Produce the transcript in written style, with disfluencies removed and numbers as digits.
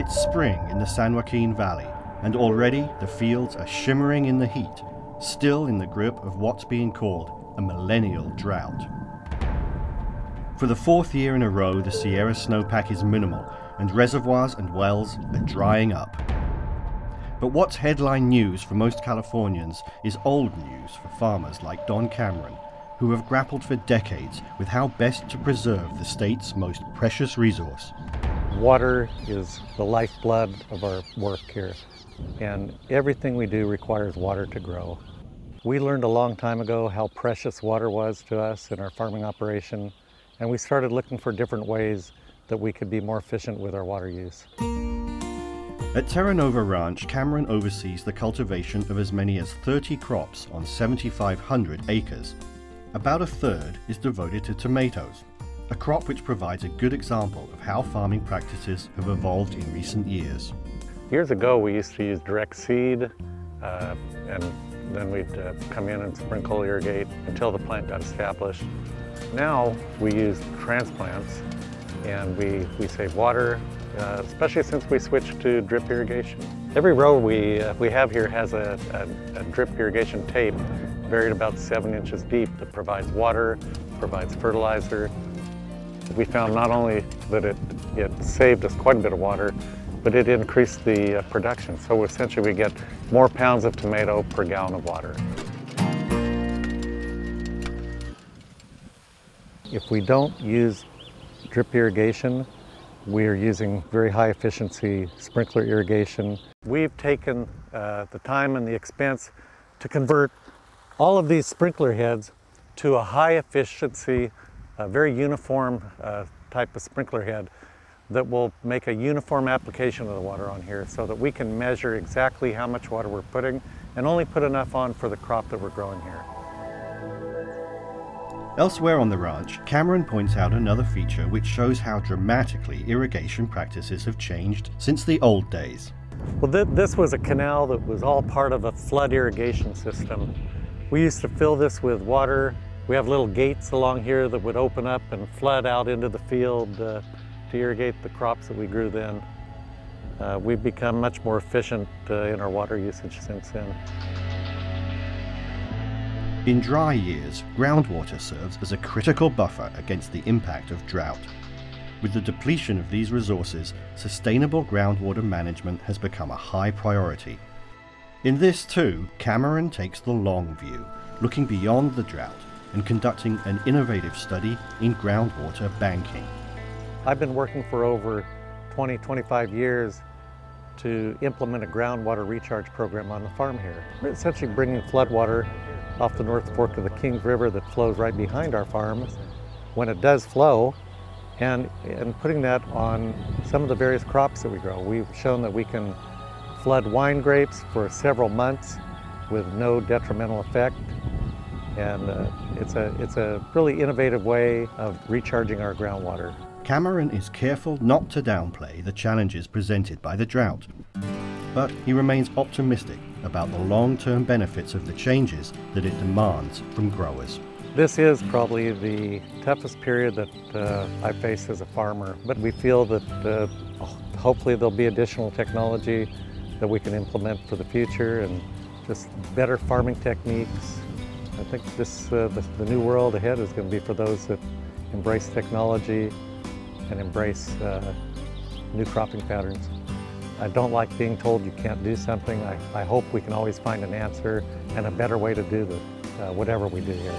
It's spring in the San Joaquin Valley, and already the fields are shimmering in the heat, still in the grip of what's being called a millennial drought. For the fourth year in a row, the Sierra snowpack is minimal, and reservoirs and wells are drying up. But what's headline news for most Californians is old news for farmers like Don Cameron, who have grappled for decades with how best to preserve the state's most precious resource. Water is the lifeblood of our work here, and everything we do requires water to grow. We learned a long time ago how precious water was to us in our farming operation, and we started looking for different ways that we could be more efficient with our water use. At Terra Nova Ranch, Cameron oversees the cultivation of as many as 30 crops on 7,500 acres. About a third is devoted to tomatoes, a crop which provides a good example of how farming practices have evolved in recent years. Years ago, we used to use direct seed, and then we'd come in and sprinkle irrigate until the plant got established. Now we use transplants, and we save water, especially since we switched to drip irrigation. Every row we have here has a drip irrigation tape buried about 7 inches deep that provides water, provides fertilizer. We found not only that it saved us quite a bit of water, but it increased the production. So essentially we get more pounds of tomato per gallon of water. If we don't use drip irrigation, we are using very high efficiency sprinkler irrigation. We've taken the time and the expense to convert all of these sprinkler heads to a high efficiency, very uniform type of sprinkler head that will make a uniform application of the water on here so that we can measure exactly how much water we're putting and only put enough on for the crop that we're growing here. Elsewhere on the ranch, Cameron points out another feature which shows how dramatically irrigation practices have changed since the old days. Well, this was a canal that was all part of a flood irrigation system. We used to fill this with water. We have little gates along here that would open up and flood out into the field to irrigate the crops that we grew then. We've become much more efficient in our water usage since then. In dry years, groundwater serves as a critical buffer against the impact of drought. With the depletion of these resources, sustainable groundwater management has become a high priority. In this too, Cameron takes the long view, looking beyond the drought and conducting an innovative study in groundwater banking. I've been working for over 25 years to implement a groundwater recharge program on the farm here. We're essentially bringing floodwater off the North Fork of the Kings River that flows right behind our farm when it does flow, and putting that on some of the various crops that we grow. We've shown that we can flood wine grapes for several months with no detrimental effect, and it's a really innovative way of recharging our groundwater. Cameron is careful not to downplay the challenges presented by the drought, but he remains optimistic about the long-term benefits of the changes that it demands from growers. This is probably the toughest period that I face as a farmer, but we feel that hopefully there'll be additional technology that we can implement for the future and just better farming techniques. I think the new world ahead is going to be for those that embrace technology and embrace new cropping patterns. I don't like being told you can't do something. I hope we can always find an answer and a better way to do whatever we do here.